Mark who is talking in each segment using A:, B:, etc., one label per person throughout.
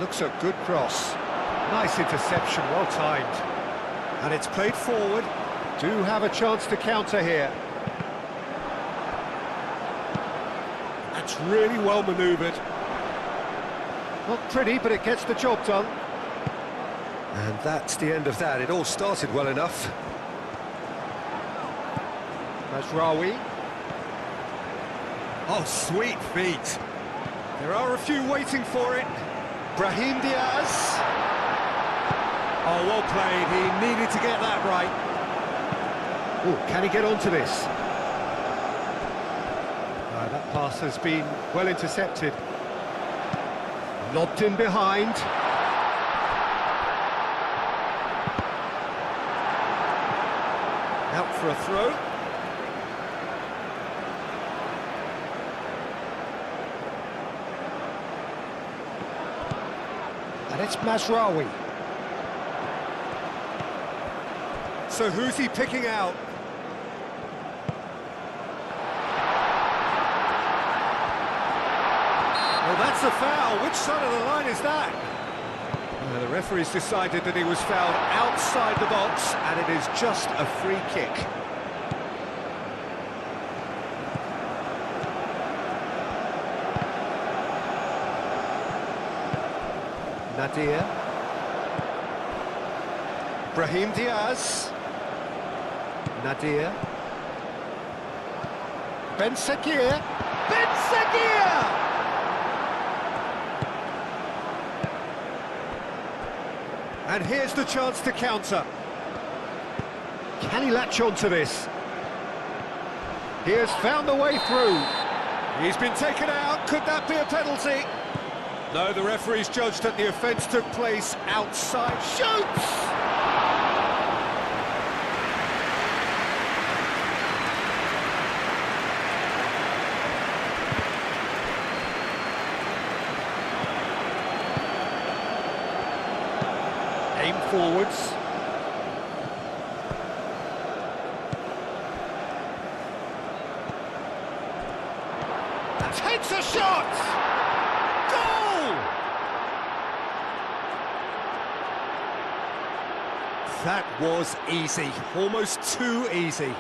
A: Looks a good cross. Nice interception, well timed. And it's played forward. Do have a chance to counter here. That's really well manoeuvred. Not pretty, but it gets the job done. And that's the end of that. It all started well enough. Mazraoui. Oh, sweet feet. There are a few waiting for it. Brahim Diaz. Oh, well played. He needed to get that right. Oh, can he get onto this? That pass has been well intercepted. Lobbed in behind. Out for a throw. And it's Mazraoui. So who's he picking out? Well, that's a foul. Which side of the line is that? The referee's decided that he was fouled outside the box, and it is just a free kick. Nadir. Brahim Diaz. Nadir. Ben Sakir. Ben Sakir! And here's the chance to counter. Can he latch on to this? He has found the way through. He's been taken out. Could that be a penalty? No, the referee's judged that the offence took place outside. Shoots! Aim forwards. Takes a shot! Goal! That was easy, almost too easy.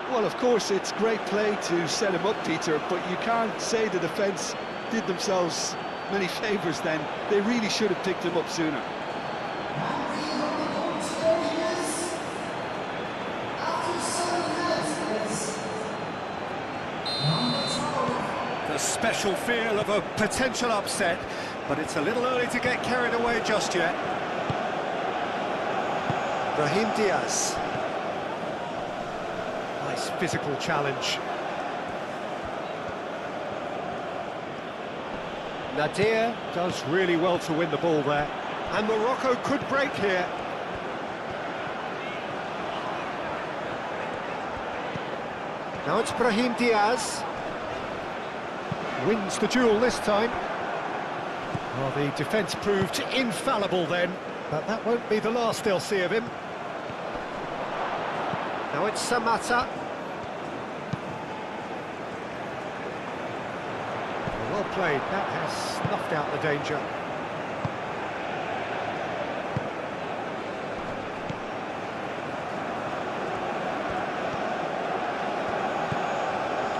B: Well, of course, it's great play to set him up, Peter, but you can't say the defence did themselves many favours then. They really should have picked him up sooner.
A: The special feel of a potential upset, but it's a little early to get carried away just yet. Brahim Diaz. Nice physical challenge. Nadir does really well to win the ball there. And Morocco could break here. Now it's Brahim Diaz. Wins the duel this time. Well, the defence proved infallible then, but that won't be the last they'll see of him. Now it's Samata. Well played, that has snuffed out the danger.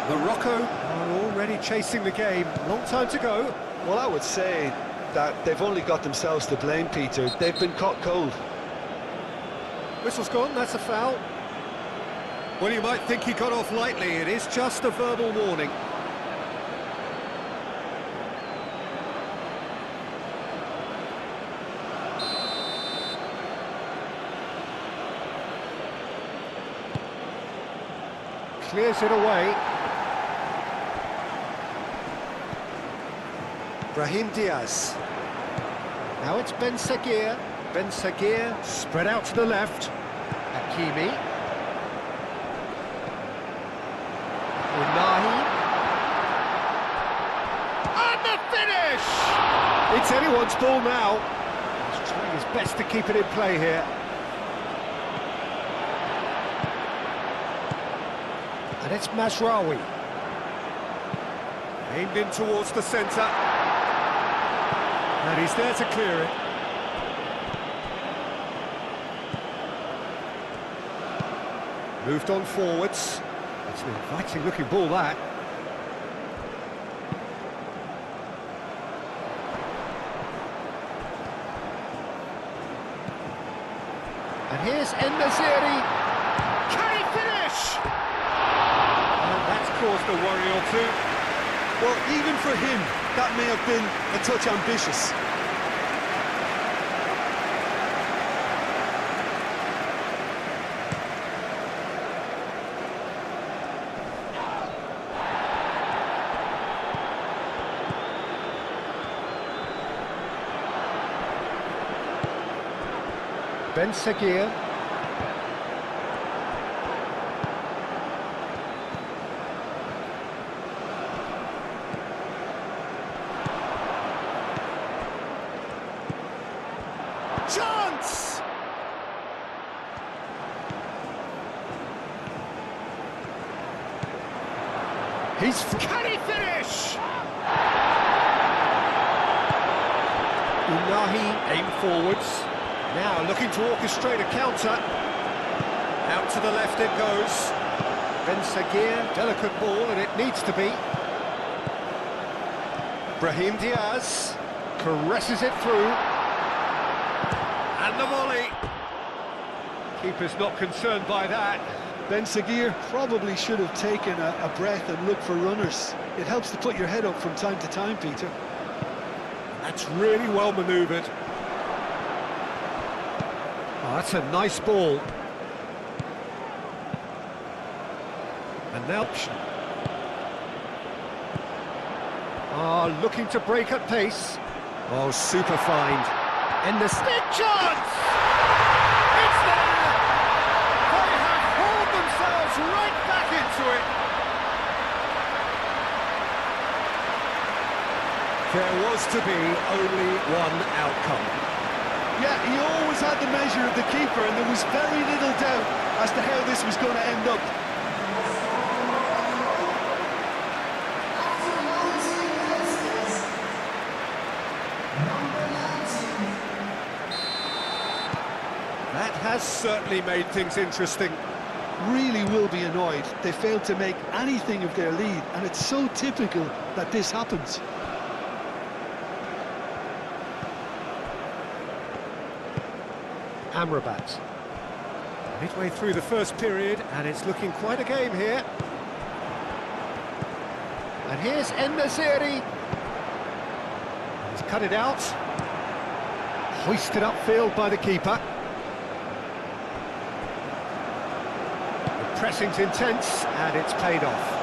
A: Morocco are already chasing the game. Long time to go.
B: Well, I would say that they've only got themselves to blame, Peter. They've been caught cold.
A: Whistle's gone, that's a foul. Well, you might think he got off lightly. It is just a verbal warning. Clears it away. Brahim Diaz. Now it's Ben Sakir. Ben Sakir spread out to the left. Hakimi. Unahi. And the finish! It's anyone's ball now. He's trying his best to keep it in play here. And it's Mazraoui. Aimed in towards the centre. And he's there to clear it. Moved on forwards. It's an inviting looking ball, that. And here's En-Nesyri. Can he finish? And that's caused a worry or two.
B: Well, even for him, that may have been a touch ambitious.
A: Ben Seguir. Chance! Can he finish? Unahi aimed forwards. Now looking to orchestrate a counter. Out to the left it goes. Ben Seguir, delicate ball, and it needs to be. Brahim Diaz caresses it through. And the volley. Keeper's not concerned by that.
B: Ben Seguir probably should have taken a breath and looked for runners. It helps to put your head up from time to time, Peter.
A: That's really well manoeuvred. Oh, that's a nice ball. And now... looking to break at pace. Oh, super find. And the stick chance! It's there! They have hauled themselves right back into it. There was to be only one outcome.
B: Yeah, he always had the measure of the keeper, and there was very little doubt as to how this was going to end up.
A: That has certainly made things interesting.
B: Really will be annoyed. They failed to make anything of their lead, and it's so typical that this happens.
A: Amrabat. Midway through the first period, and it's looking quite a game here. And here's En-Nesyri. He's cut it out. Hoisted upfield by the keeper. The pressing's intense, and it's paid off.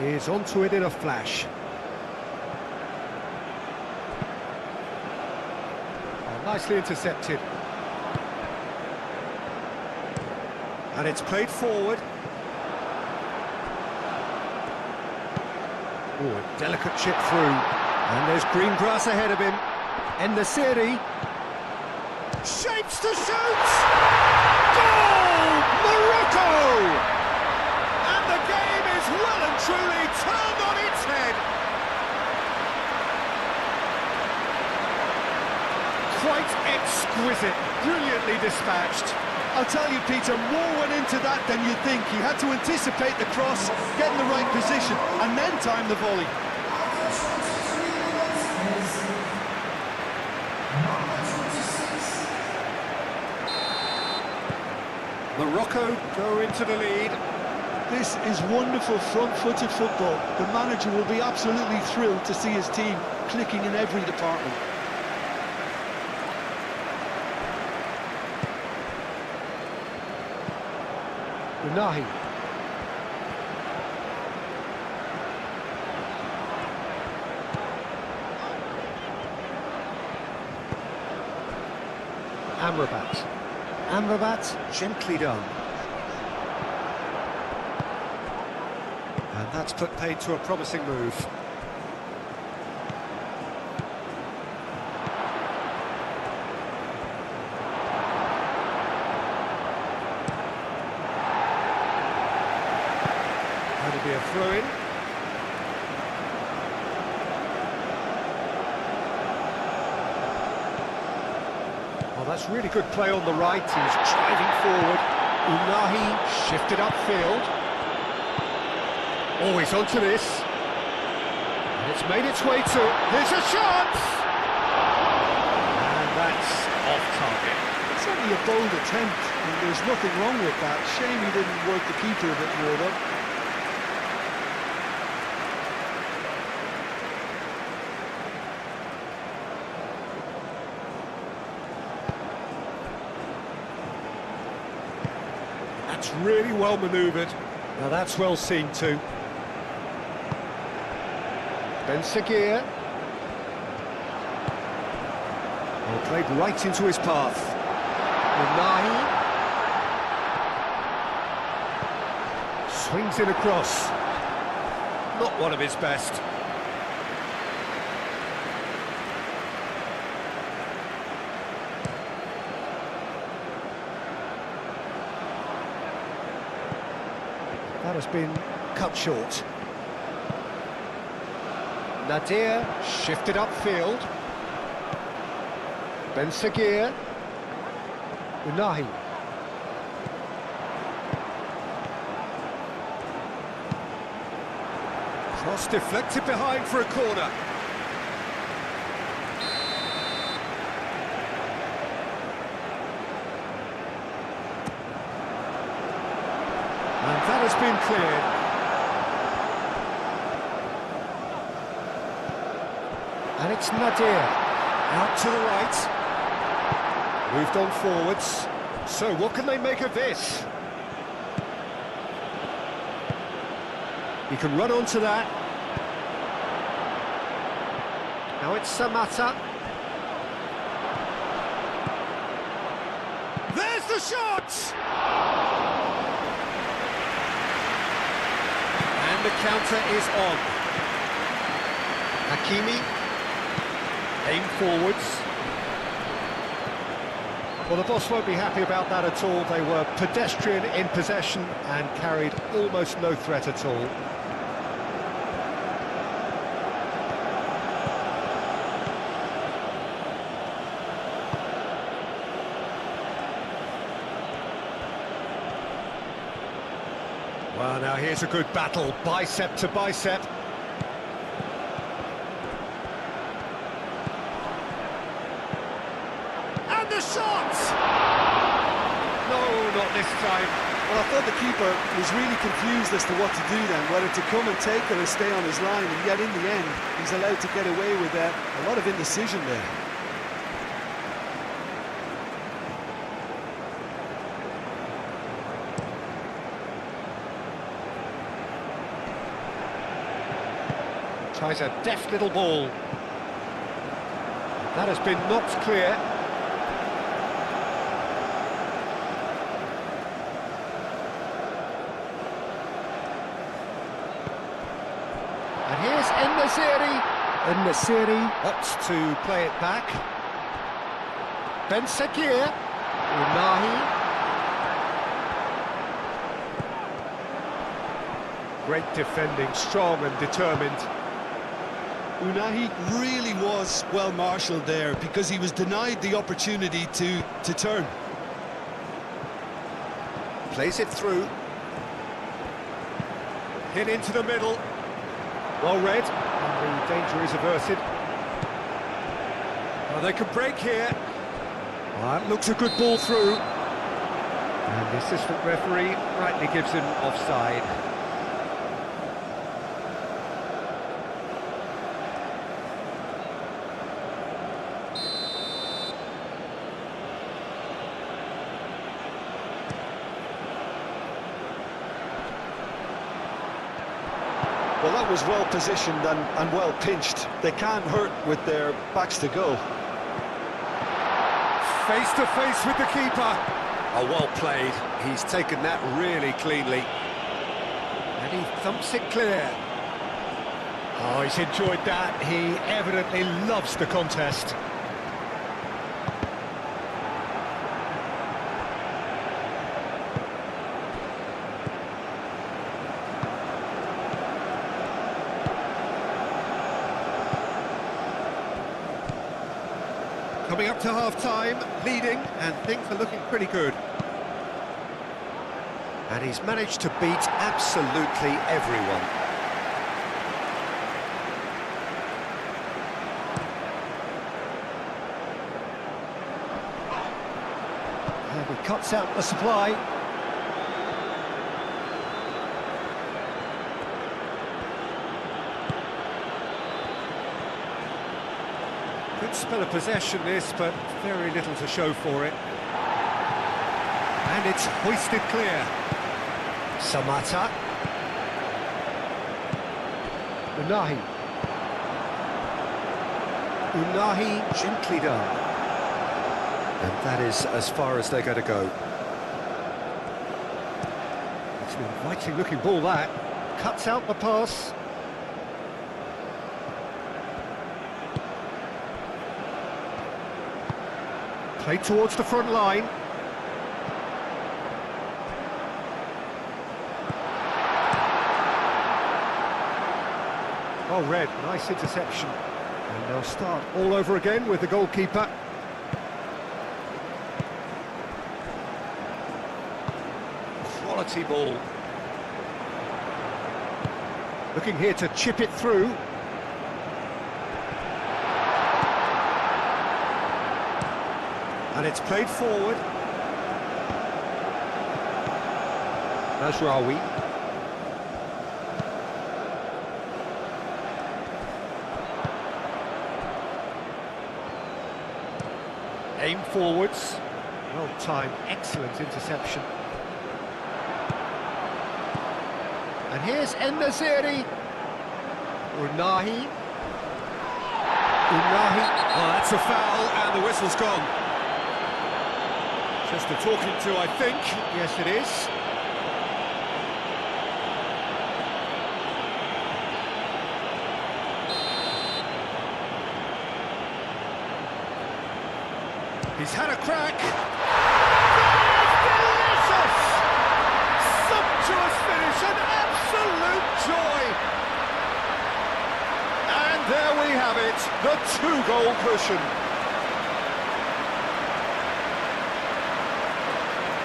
A: Is onto it in a flash. Oh, nicely intercepted. And it's played forward. Oh, a delicate chip through. And there's green grass ahead of him. En-Nesyri. Shapes to shoot! Goal! Morocco! And the game is well and truly turned on its head. Quite exquisite, brilliantly dispatched.
B: I'll tell you, Peter, more went into that than you'd think. He had to anticipate the cross, get in the right position, and then time the volley.
A: Morocco go into the lead.
B: This is wonderful front-footed football. The manager will be absolutely thrilled to see his team clicking in every department.
A: Unahi. Amrabat. Amrabat, gently done. And that's put paid to a promising move. be a throw-in. Oh, that's really good play on the right. He's driving forward. Unahi shifted upfield. Oh, he's onto this. And it's made its way to... Here's a shot! And that's off target.
B: It's certainly a bold attempt, and there's nothing wrong with that. Shame he didn't work the keeper a bit more, though.
A: That's really well manoeuvred. Now that's well seen too. Ben Seguir. Well, played right into his path. Unahi. Swings in across. Not one of his best. That has been cut short. Nadir shifted upfield. Ben Seguir. Unahi. Cross deflected behind for a corner. And that has been cleared. And it's Nadir. Out to the right. Moved on forwards. So what can they make of this? He can run onto that. Now it's Samata. There's the shot! And the counter is on. Hakimi. Aim forwards. Well, the boss won't be happy about that at all. They were pedestrian in possession and carried almost no threat at all. Well, now here's a good battle, bicep to bicep. And the shot! No, not this time.
B: Well, I thought the keeper was really confused as to what to do then, whether to come and take it or stay on his line, and yet in the end, he's allowed to get away with a lot of indecision there.
A: Tries a deft little ball. That has been knocked clear. And here's En-Nesyri. En-Nesyri opts to play it back. Ben Seguir. Unahi. Great defending, strong and determined.
B: Unahi really was well marshalled there because he was denied the opportunity to turn.
A: Plays it through. Hit into the middle. Well read, and the danger is averted. Well, they could break here. Well, that looks a good ball through. And the assistant referee rightly gives him offside.
B: Well, that was well positioned and well pinched. They can't hurt with their backs to goal.
A: Face to face with the keeper. Oh, well played. He's taken that really cleanly. And he thumps it clear. Oh, he's enjoyed that. He evidently loves the contest. Coming up to half-time, leading, and things are looking pretty good. And he's managed to beat absolutely everyone. And he cuts out the supply. Good spell of possession this, but very little to show for it. And it's hoisted clear. Samata. Unahi. Unahi gently done. And that is as far as they're going to go. It's an inviting looking ball that. Cuts out the pass. Played towards the front line. Oh, Red, nice interception. And they'll start all over again with the goalkeeper. Quality ball. Looking here to chip it through. And it's played forward. Mazraoui. Aim forwards. Well timed, excellent interception. And here's En-Nesyri. Unahi. Unahi. Oh, that's a foul, and the whistle's gone. Just a talking to, I think. Yes, it is. He's had a crack. Delicious! Sumptuous finish, an absolute joy. And there we have it, the two-goal cushion.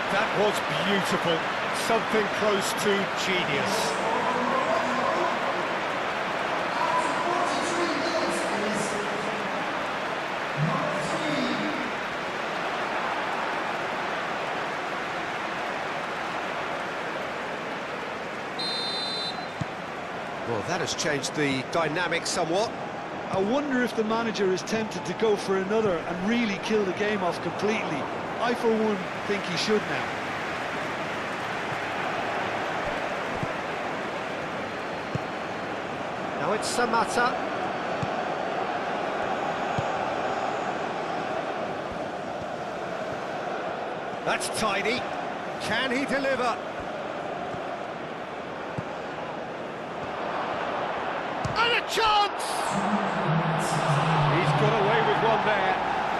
A: That was beautiful, something close to genius. Well, that has changed the dynamic somewhat.
B: I wonder if the manager is tempted to go for another and really kill the game off completely. I, for one, think he should now.
A: Now it's Samata. That's tidy. Can he deliver? And a chance! He's got away with one there.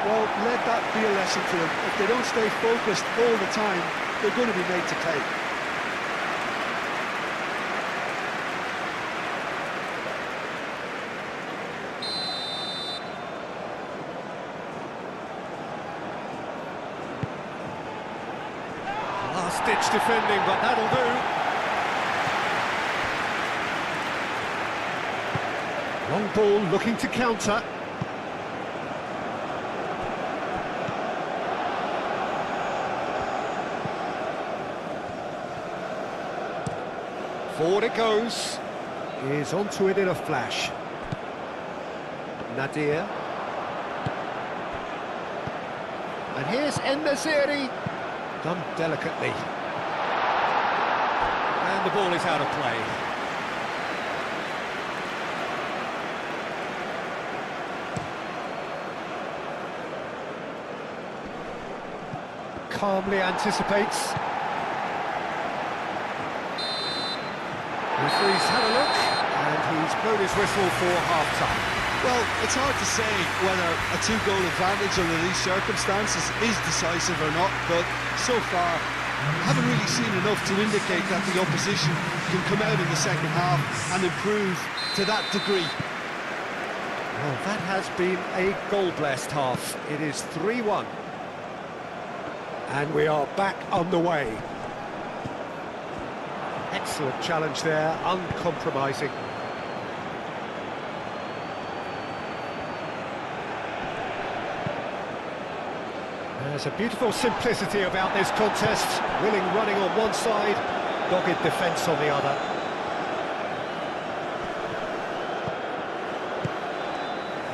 B: Well, let that be a lesson to them. If they don't stay focused all the time, they're going to be made to pay.
A: Last-ditch defending, but that'll do. Long ball looking to counter. Forward it goes. Is onto it in a flash. Nadir. And here's En-Nesyri. Done delicately. And the ball is out of play. Calmly anticipates. Referee's had a look, and he's blown his whistle for half-time.
B: Well, it's hard to say whether a two-goal advantage under these circumstances is decisive or not, but so far, I haven't really seen enough to indicate that the opposition can come out in the second half and improve to that degree.
A: Well, that has been a goal-blessed half. It is 3-1. And we are back underway. Excellent challenge there, uncompromising. There's a beautiful simplicity about this contest. Willing running on one side, dogged defence on the other.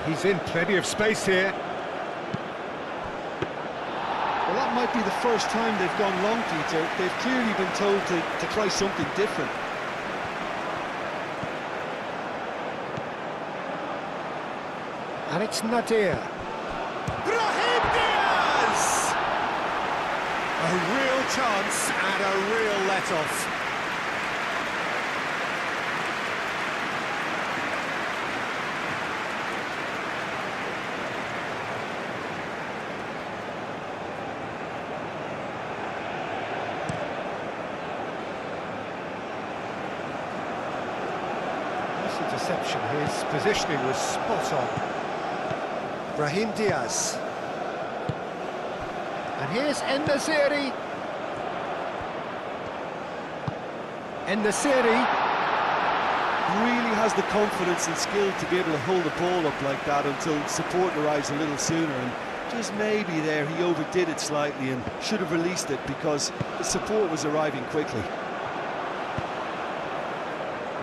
A: He's in plenty of space here.
B: Well, that might be the first time they've gone long, Peter. They've clearly been told to try something different.
A: And it's Nadir. Brahim Diaz! A real chance and a real let-off. Interception, his positioning was spot on. Brahim Diaz. And here's En-Nesyri. En-Nesyri
B: Really has the confidence and skill to be able to hold the ball up like that until support arrives a little sooner, and just maybe there he overdid it slightly and should have released it because the support was arriving quickly.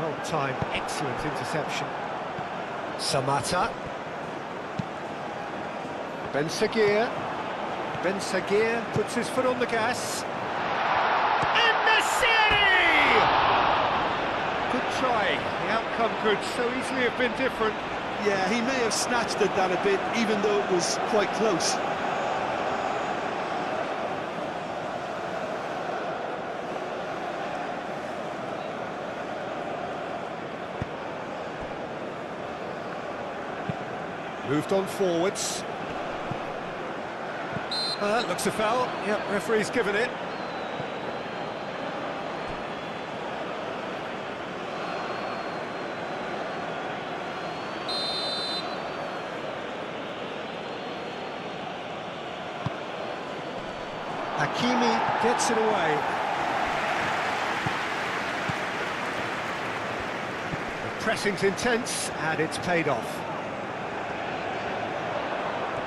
A: Well-timed, excellent interception. Samata. Ben Sagir. Ben Sagir puts his foot on the gas. En-Nesyri! Good try. The outcome could so easily have been different.
B: Yeah, he may have snatched at that a bit, even though it was quite close.
A: Moved on forwards. Looks a foul. Yep, referee's given it. Hakimi gets it away. The pressing's intense and it's paid off.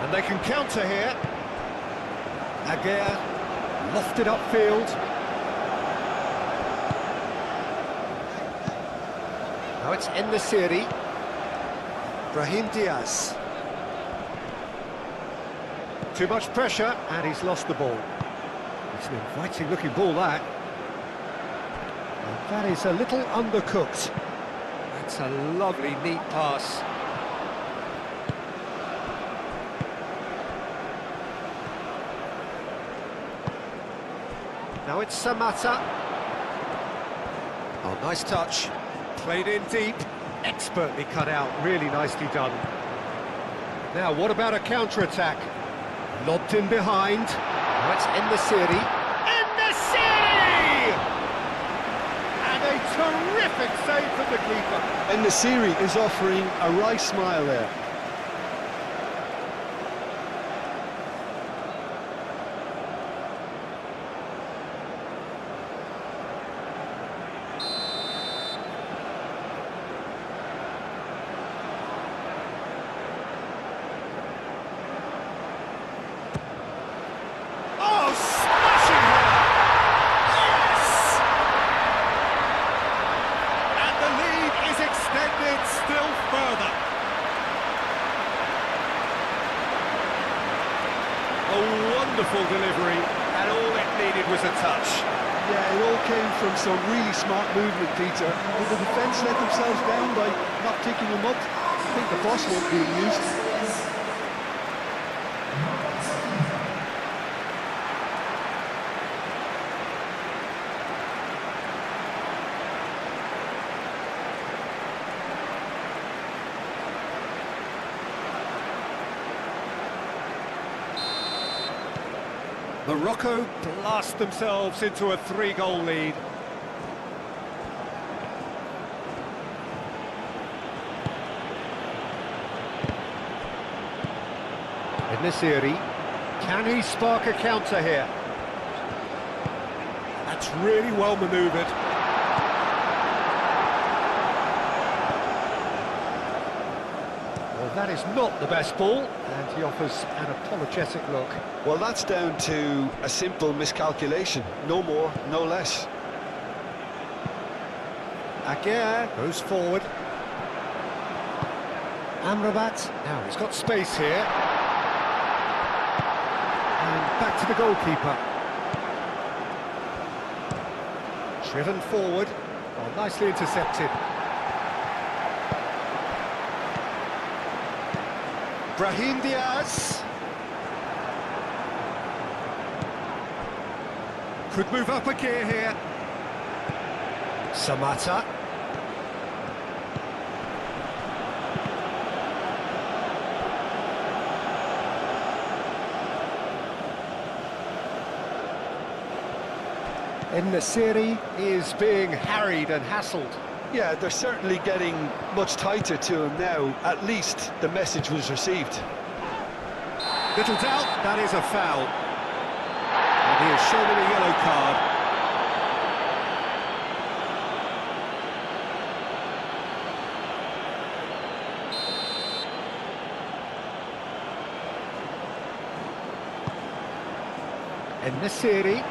A: And they can counter here. Aguirre lofted upfield. Now it's En-Nesyri. Brahim Diaz. Too much pressure and he's lost the ball. It's an inviting looking ball, that. And that is a little undercooked. That's a lovely neat pass. Now it's Samata. Oh, nice touch. Played in deep. Expertly cut out. Really nicely done. Now, what about a counter-attack? Lobbed in behind. Now it's En-Nesyri. En-Nesyri! And a terrific save from the keeper.
B: En-Nesyri is offering a wry smile there.
A: Wonderful delivery, and all it needed was a touch.
B: Yeah, it all came from some really smart movement, Peter. Did the defence let themselves down by not picking him up? I think the boss won't be amused.
A: Morocco blast themselves into a 3-goal lead. Nesiri. Can he spark a counter here? That's really well manoeuvred. Well, that is not the best ball, and he offers an apologetic look.
B: Well, that's down to a simple miscalculation. No more, no less.
A: Aguirre goes forward. Amrabat. Now he's got space here. And back to the goalkeeper. Driven forward. Oh, nicely intercepted. Brahim Diaz. Could move up a gear here. Samata. Nesiri is being harried and hassled.
B: Yeah, they're certainly getting much tighter to him now. At least the message was received.
A: Little doubt, that is a foul. And he is shown a yellow card. Nesiri.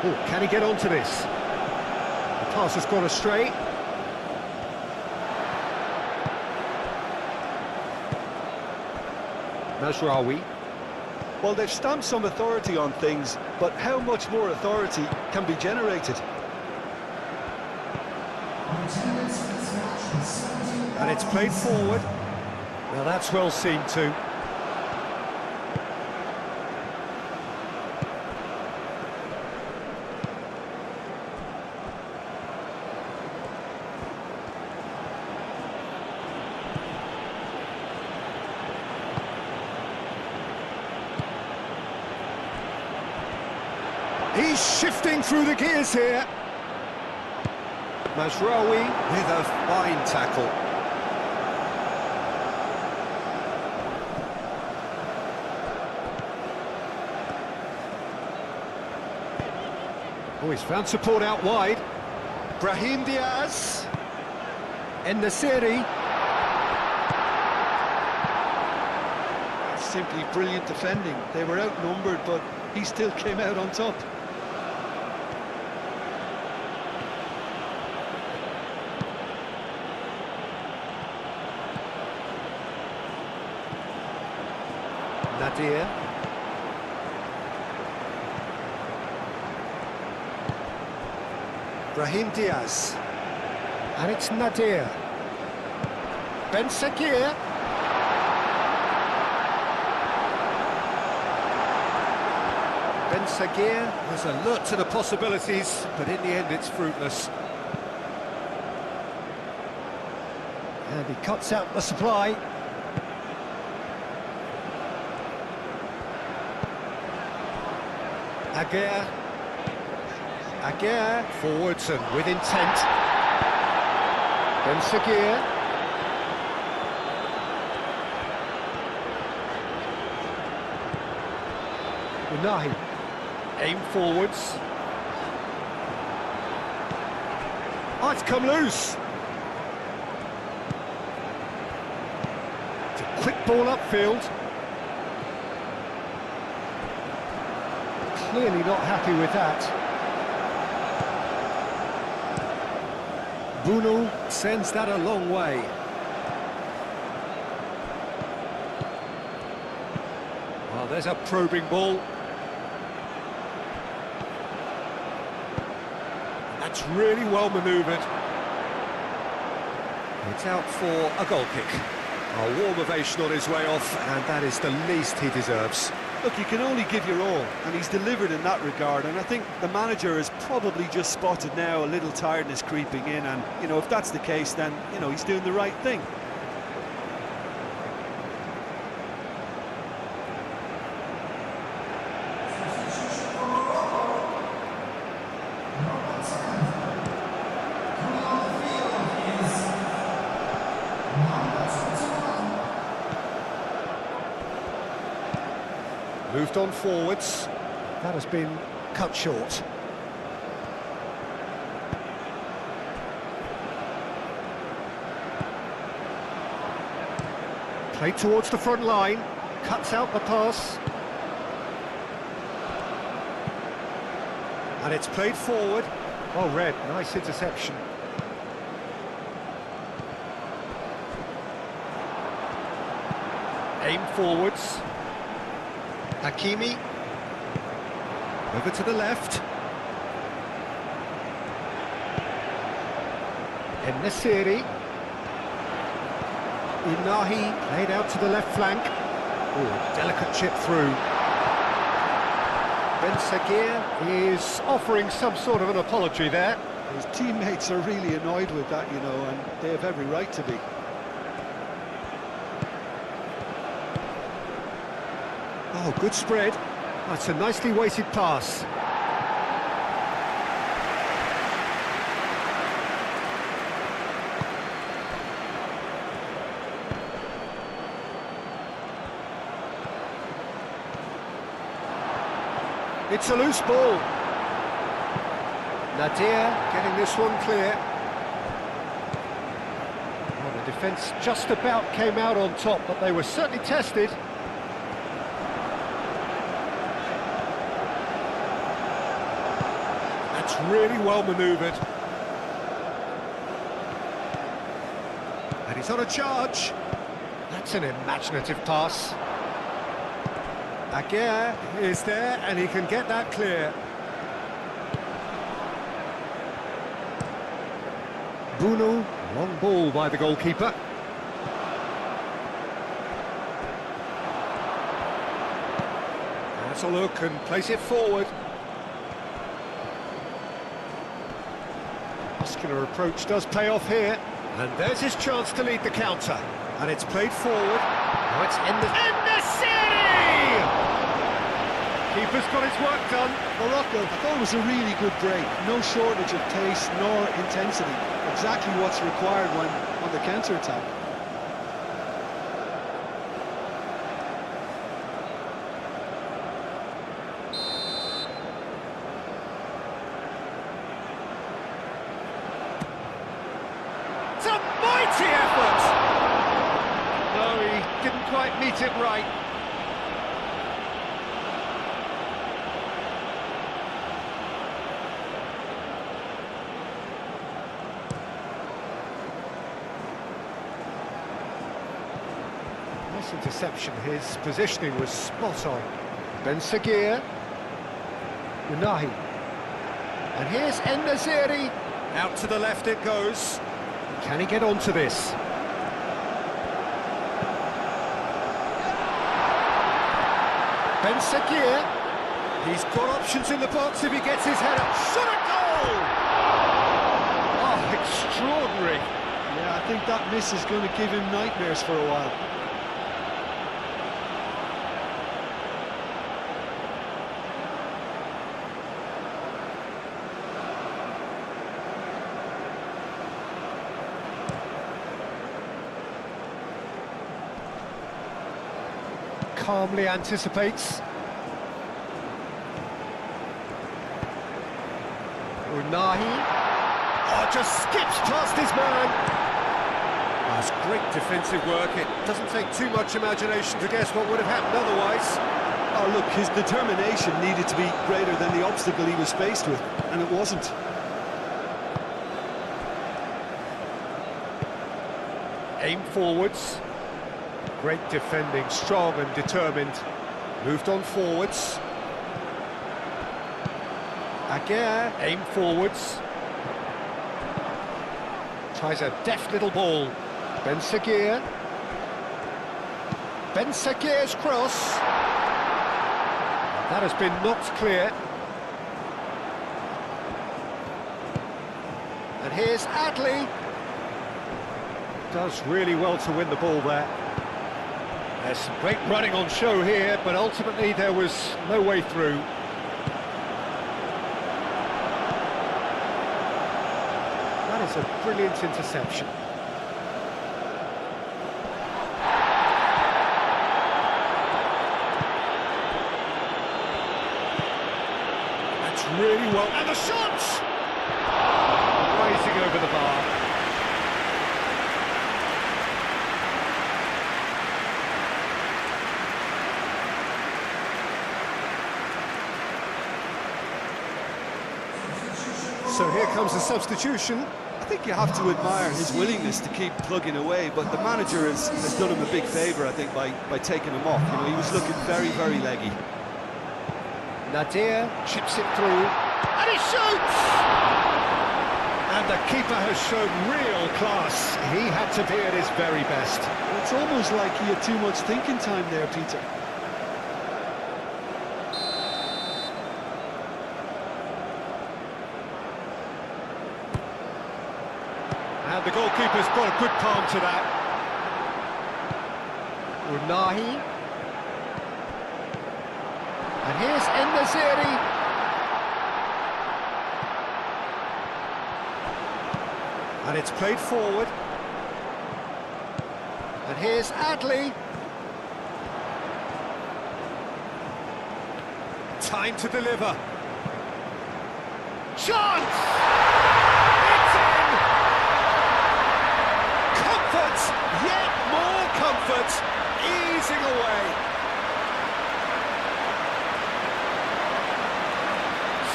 A: Oh, can he get onto this? The pass has gone astray. Mazraoui.
B: Well, they've stamped some authority on things, but how much more authority can be generated?
A: And it's played forward. Well, that's well seen too. He's shifting through the gears here. Mazraoui with a fine tackle. Oh, he's found support out wide. Brahim Diaz. Nesiri.
B: Simply brilliant defending. They were outnumbered, but he still came out on top.
A: Nadir. Brahim Diaz. And it's Nadir. Ben Sakir. Ben Sakir was alert to the possibilities, but in the end it's fruitless. And he cuts out the supply. Aguirre forwards and with intent. Ben Sakir. Unahi. Aim forwards. Oh, it's come loose. It's a quick ball upfield. Clearly not happy with that. Bunu sends that a long way. Well, there's a probing ball. That's really well manoeuvred. It's out for a goal kick. A warm ovation on his way off, and that is the least he deserves.
B: Look, you can only give your all, and he's delivered in that regard, and I think the manager has probably just spotted now a little tiredness creeping in, and, you know, if that's the case, then, you know, he's doing the right thing.
A: Moved on forwards. That has been cut short. Played towards the front line. Cuts out the pass. And it's played forward. Oh, Red, nice interception. Aim forwards. Hakimi. Over to the left. En-Nesyri. Unahi played out to the left flank. Oh, delicate chip through. Ben Seguir is offering some sort of an apology there.
B: His teammates are really annoyed with that, you know, and they have every right to be.
A: Oh, good spread. That's a nicely weighted pass. It's a loose ball. Nadir getting this one clear. Well, the defence just about came out on top, but they were certainly tested. That's really well manoeuvred. And he's on a charge. That's an imaginative pass. Aguirre is there, and he can get that clear. Bruno, long ball by the goalkeeper. Has a look and plays it forward. Muscular approach does pay off here. And there's his chance to lead the counter. And it's played forward. Now it's En-Nesyri! Keeper's got his work done.
B: Morocco, I thought it was a really good break. No shortage of pace nor intensity. Exactly what's required when on the counter-attack.
A: It's a mighty effort! No, he didn't quite meet it right. Nice interception, his positioning was spot on. Ben Seguir. Unahi. And here's En-Nesyri. Out to the left it goes. Can he get onto this? Ben Seguir. He's got options in the box if he gets his head up. Shot a goal! Oh, extraordinary.
B: Yeah, I think that miss is going to give him nightmares for a while.
A: Calmly anticipates. Unahi. Oh, just skips past his man. That's great defensive work. It doesn't take too much imagination to guess what would have happened otherwise.
B: Oh, look, his determination needed to be greater than the obstacle he was faced with, and it wasn't.
A: Aim forwards. Great defending, strong and determined. Moved on forwards. Aguirre, aim forwards. Tries a deft little ball. Ben Seguir. Ben Seguir's cross. That has been knocked clear. And here's Adley. Does really well to win the ball there. There's some great running on show here, but ultimately there was no way through. That is a brilliant interception. really well. And the shots! Rising over the bar. So here comes the substitution.
B: I think you have to admire his willingness to keep plugging away, but the manager has done him a big favour, I think, by taking him off. You know, he was looking very, very leggy.
A: Nadir chips it through, and he shoots! And the keeper has shown real class. He had to be at his very best.
B: It's almost like he had too much thinking time there, Peter.
A: And the goalkeeper's got a good palm to that. Unahi. And here's En-Nesyri. And it's played forward. And here's Adli. Time to deliver. Chance! It's in! Comfort! Yet more comfort! Easing away.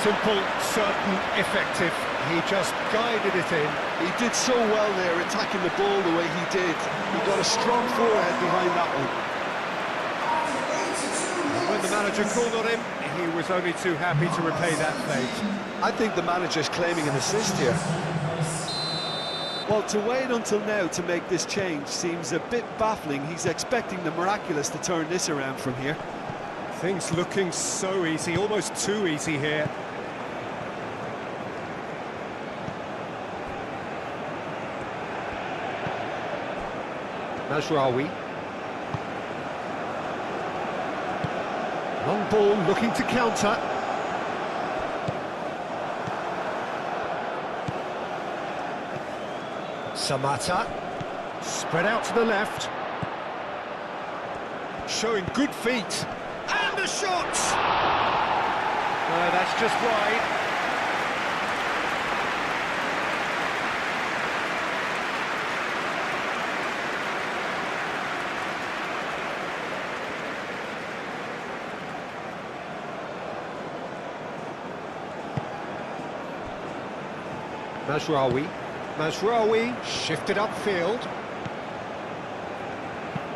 A: Simple, certain, effective. He just guided it in.
B: He did so well there, attacking the ball the way he did. He got a strong forehead behind that one.
A: When the manager called on him, he was only too happy to repay that fate.
B: I think the manager's claiming an assist here. Well, to wait until now to make this change seems a bit baffling. He's expecting the miraculous to turn this around from here.
A: Things looking so easy, almost too easy here. Mazraoui. Long ball looking to counter. Samata. Spread out to the left. Showing good feet. And the shot! That's just right. Mazraoui shifted upfield.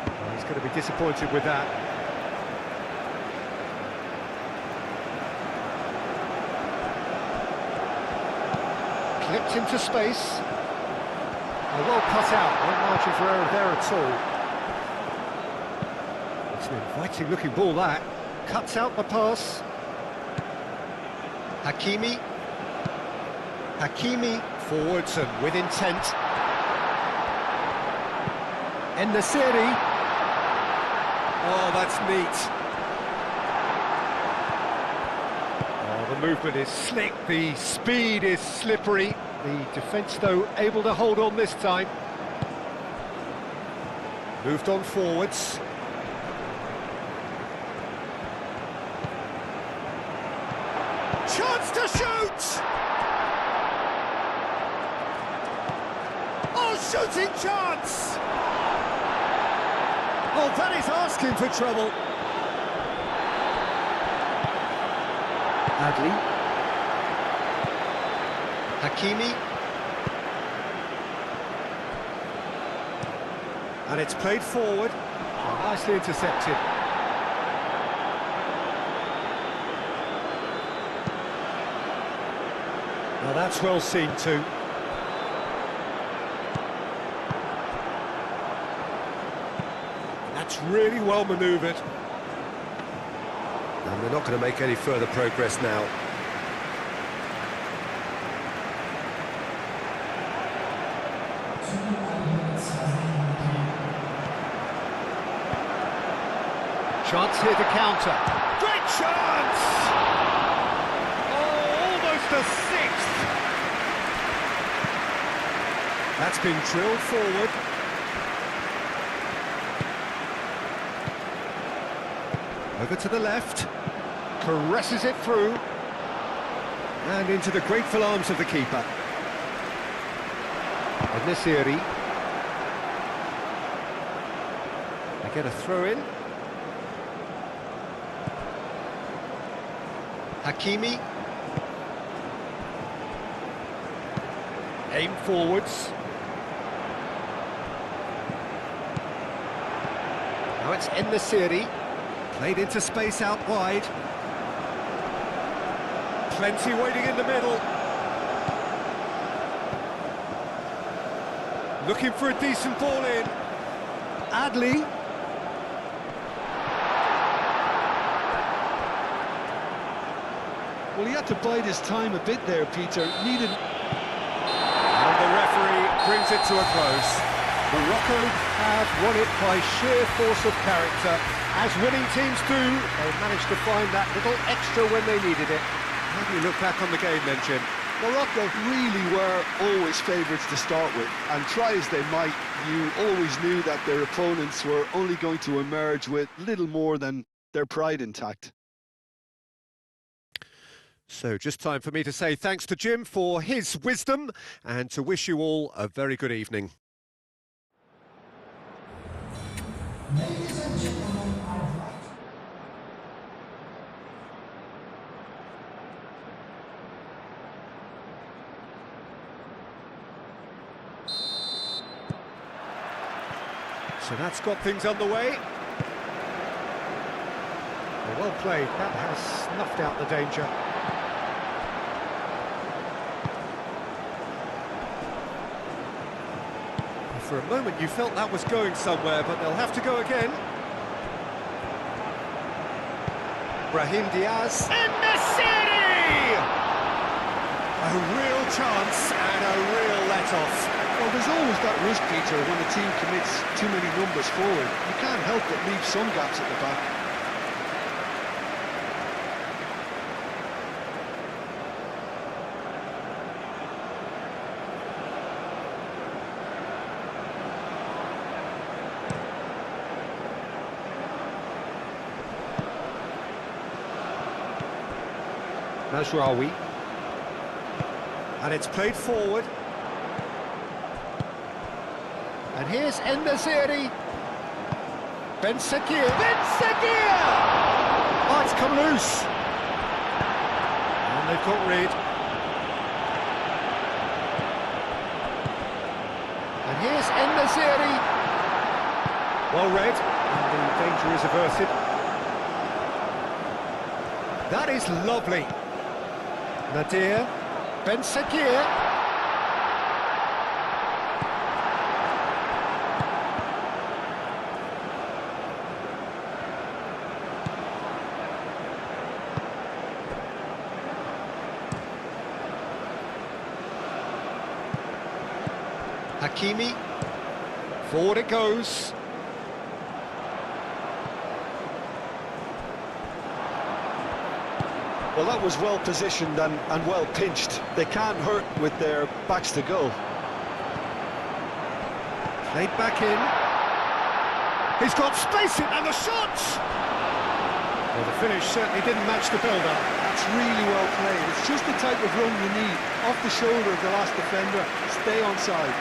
A: Oh, he's going to be disappointed with that. Clipped into space. Oh, well cut out, no margin for error there at all. It's an inviting looking ball that. Cuts out the pass. Hakimi forwards and with intent. En-Nesyri. Oh, that's neat. Oh, the movement is slick, the speed is slippery. The defence, though, able to hold on this time. Moved on forwards. Chance to shoot! Shooting chance! Oh, that is asking for trouble. Adli. Hakimi. And it's played forward. Oh, nicely intercepted. Now that's well seen too. That's really well manoeuvred. And they're not going to make any further progress now. Chance here to counter. Great chance! Oh, almost a sixth. That's been drilled forward. Over to the left. Caresses it through. And into the grateful arms of the keeper. Nesiri. They get a throw in. Hakimi. Aim forwards. Now it's Nesiri. Played into space out wide. Plenty waiting in the middle. Looking for a decent ball in. Adli.
B: Well, he had to bide his time a bit there, Peter. Needed...
A: And the referee brings it to a close. Morocco have won it by sheer force of character. As winning teams do, they managed to find that little extra when they needed it. How do you look back on the game then, Jim?
B: Morocco really were always favourites to start with, and try as they might, you always knew that their opponents were only going to emerge with little more than their pride intact.
A: So just time for me to say thanks to Jim for his wisdom and to wish you all a very good evening.
C: Ladies and gentlemen,
A: So that's got things underway. Well played, that has snuffed out the danger. For a moment you felt that was going somewhere, but they'll have to go again. Brahim Diaz. And Nesiri! A real chance and a real let-off.
B: Well, there's always that risk, Peter, when a team commits too many numbers forward. You can't help but leave some gaps at the back.
A: Mazraoui. And it's played forward. And here's Nesiri. Ben Sakir. Ben Sakir! Oh, it's come loose. And they've got rid. And here's Nesiri. Well read. And the danger is averted. That is lovely. Nadir. Ben Sakir. Hakimi, forward it goes.
B: Well, that was well positioned and well pinched. They can't hurt with their backs to goal.
A: Played back in. He's got space in, and the shot! Well, the finish certainly didn't match the build-up.
B: That's really well played. It's just the type of run you need. Off the shoulder of the last defender, stay onside.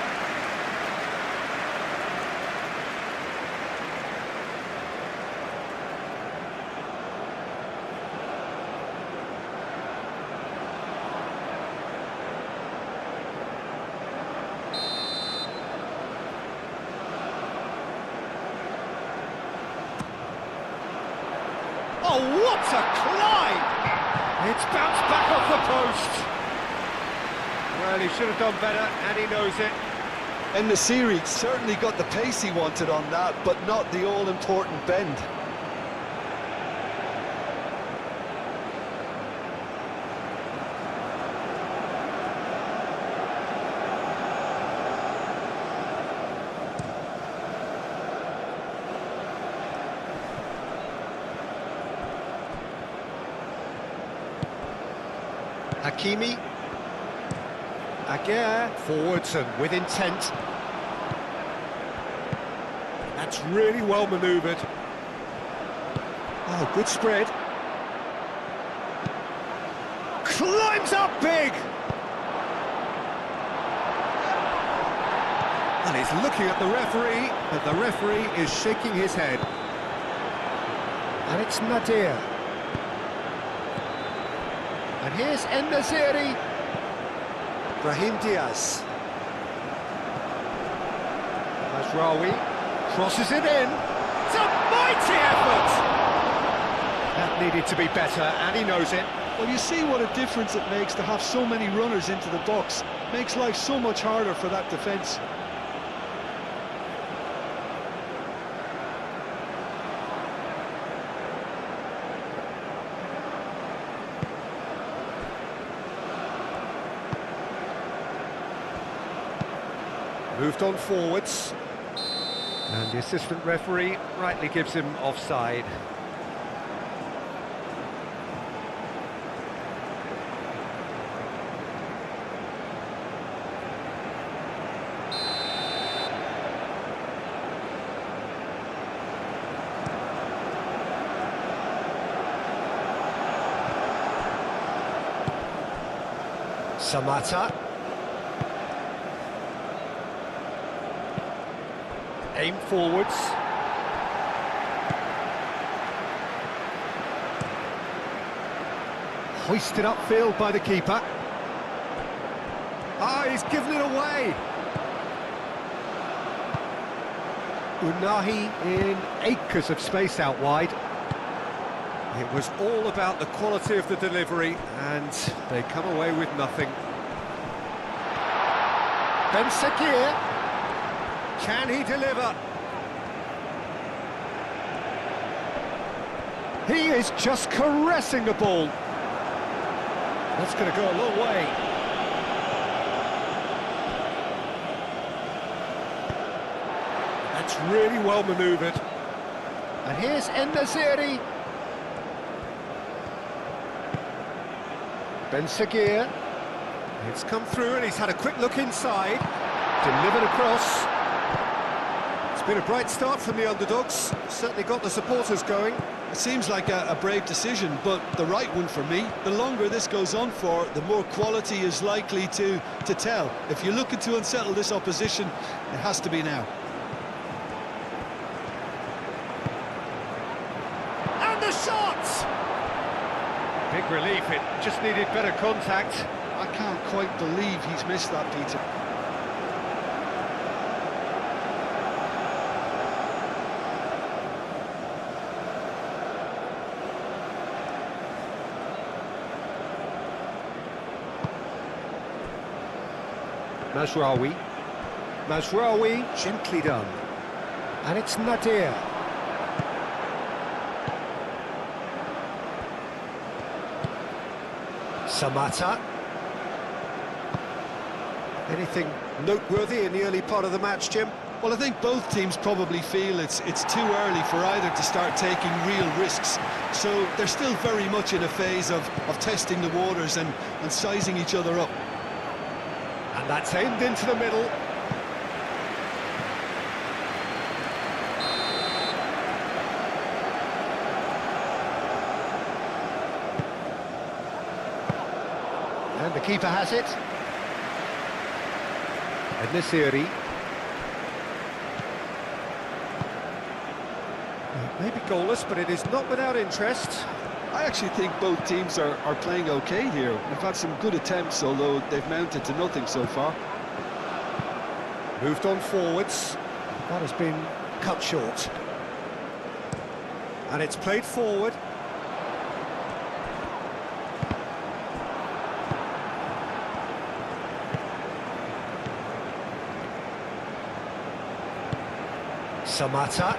A: Oh, what a climb! It's bounced back off the post. Well, he should have done better, and he knows it.
B: And Nesiri certainly got the pace he wanted on that, but not the all-important bend.
A: Hakimi. Aguirre forwards and with intent. That's really well manoeuvred. Oh, good spread. climbs up big! And he's looking at the referee, but the referee is shaking his head. And it's Nadir. And here's En-Nesyri. Brahim Diaz. Mazraoui crosses it in. It's a mighty effort! That needed to be better, and he knows it.
B: Well, you see what a difference it makes to have so many runners into the box. Makes life so much harder for that defence.
A: Moved on forwards. And the assistant referee rightly gives him offside. Samata. Aim forwards. Hoisted upfield by the keeper. He's given it away. Unahi in acres of space out wide. It was all about the quality of the delivery, and they come away with nothing. Ben Sakir. Can he deliver? He is just caressing the ball. That's going to go a long way. That's really well manoeuvred. And here's En-Nesyri. Ben Sakir. It's come through and he's had a quick look inside. Delivered across. It's been a bright start from the underdogs. Certainly got the supporters going.
B: It seems like a brave decision, but the right one for me. The longer this goes on for, the more quality is likely to tell. If you're looking to unsettle this opposition, it has to be now.
A: And the shot! Big relief, it just needed better contact.
B: I can't quite believe he's missed that, Peter.
A: Mazraoui, gently done. And it's Nadir. Samata. Anything noteworthy in the early part of the match, Jim?
B: Well, I think both teams probably feel it's too early for either to start taking real risks. So they're still very much in a phase of testing the waters and sizing each other up.
A: And that's aimed into the middle. And the keeper has it. En-Nesyri. Maybe goalless, but it is not without interest.
B: I actually think both teams are playing okay here. We've had some good attempts, although they've mounted to nothing so far.
A: Moved on forwards. That has been cut short. And it's played forward. Samata.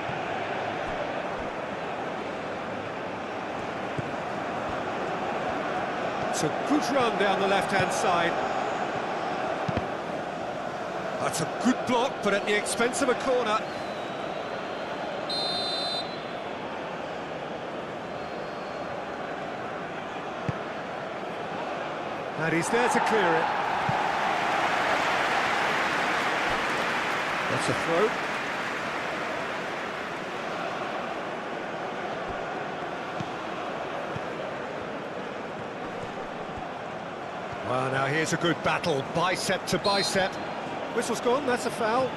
A: It's a good run down the left-hand side. That's a good block, but at the expense of a corner. And he's there to clear it. That's a throw. Well, now here's a good battle, bicep to bicep. Whistle's gone, that's a foul.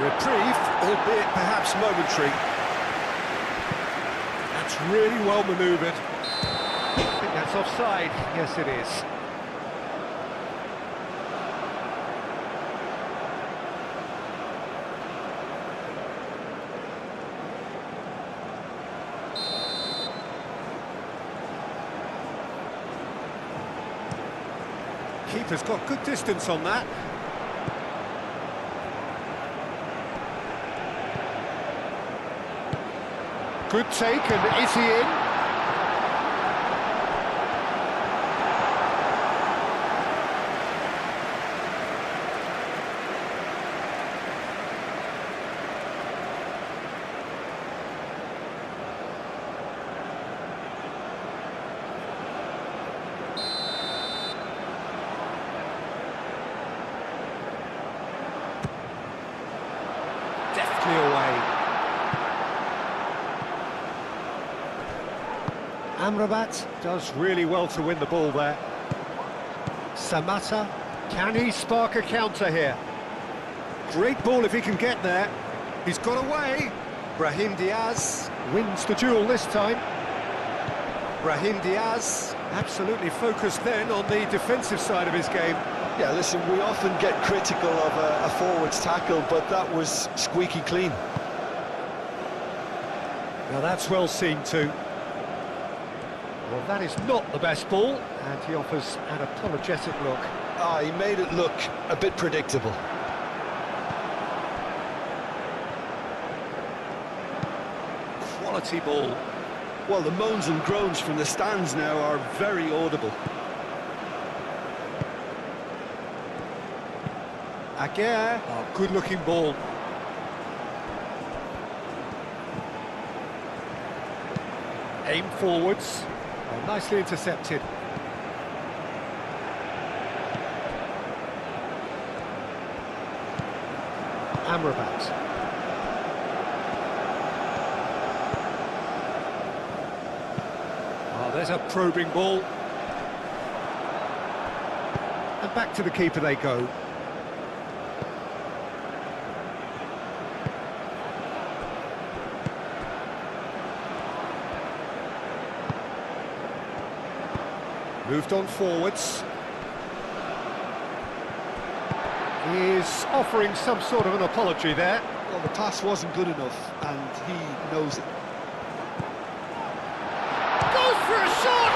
A: Reprieve, albeit perhaps momentary. That's really well manoeuvred. I think that's offside. Yes, it is. Keeper's got good distance on that. Good take, and is he in? Deftly away. Amrabat does really well to win the ball there. Samatta, can he spark a counter here? Great ball if he can get there. He's got away. Brahim Diaz wins the duel this time. Brahim Diaz absolutely focused then on the defensive side of his game.
B: Yeah, listen, we often get critical of a forward's tackle, but that was squeaky clean.
A: Now that's well seen too. Well, that is not the best ball, and he offers an apologetic look.
B: Ah, he made it look a bit predictable.
A: Quality ball.
B: Well, the moans and groans from the stands now are very audible.
A: Aguirre, good-looking ball. Aim forwards. Oh, nicely intercepted. Amrabat. Oh, there's a probing ball. And back to the keeper they go. Moved on forwards. He's offering some sort of an apology there.
B: Well, the pass wasn't good enough, and he knows it.
A: Goes for a shot!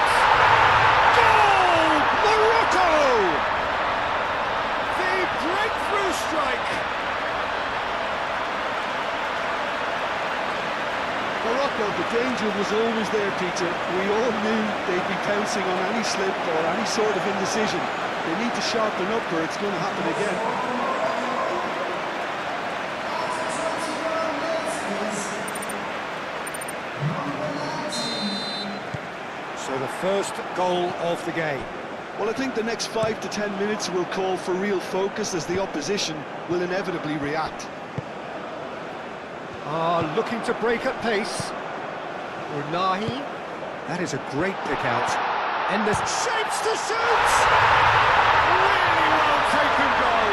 A: Goal! Morocco! The breakthrough strike!
B: Morocco, the danger was always there, Peter. We all knew they'd be pouncing on any slip or any sort of indecision. They need to sharpen up or it's going to happen again.
A: So the first goal of the game.
B: Well, I think the next 5 to 10 minutes will call for real focus as the opposition will inevitably react.
A: Looking to break at pace. Unahi, that is a great pick out. And the shapes to shoot! Really well taken goal.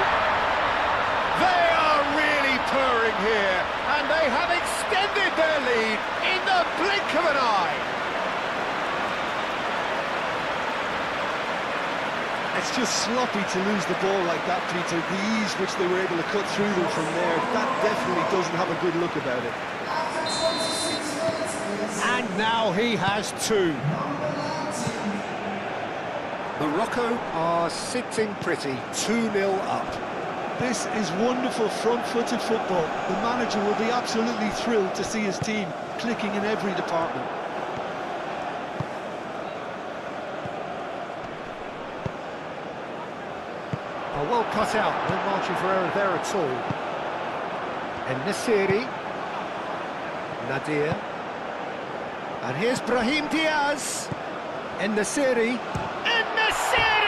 A: They are really purring here, and they have extended their lead in the blink of an eye.
B: It's just sloppy to lose the ball like that, Peter. The ease which they were able to cut through them from there, that definitely doesn't have a good look about it.
A: And now he has two. Morocco are sitting pretty, 2-0 up.
B: This is wonderful front-footed football. The manager will be absolutely thrilled to see his team clicking in every department.
A: Well cut out, no margin for error there at all. النسيري. Nadir. And here's Brahim Diaz. النسيري. النسيري!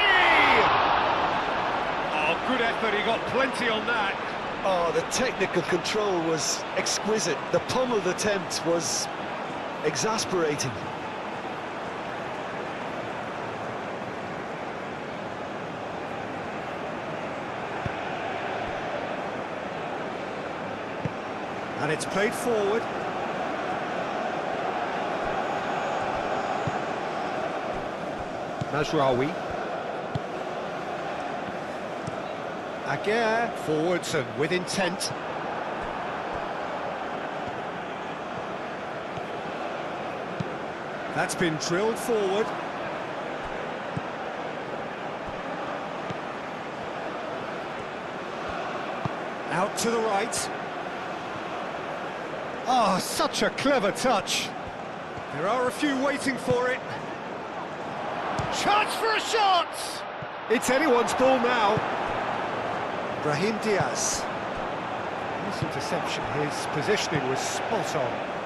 A: Oh, good effort, he got plenty on that.
B: Oh, the technical control was exquisite. The pummeled attempt was exasperating.
A: And it's played forward. Mazraoui. Aguirre forwards and with intent. That's been drilled forward. Out to the right. Oh, such a clever touch. There are a few waiting for it. Chance for a shot! It's anyone's ball now. Brahim Diaz. This interception, his positioning was spot on.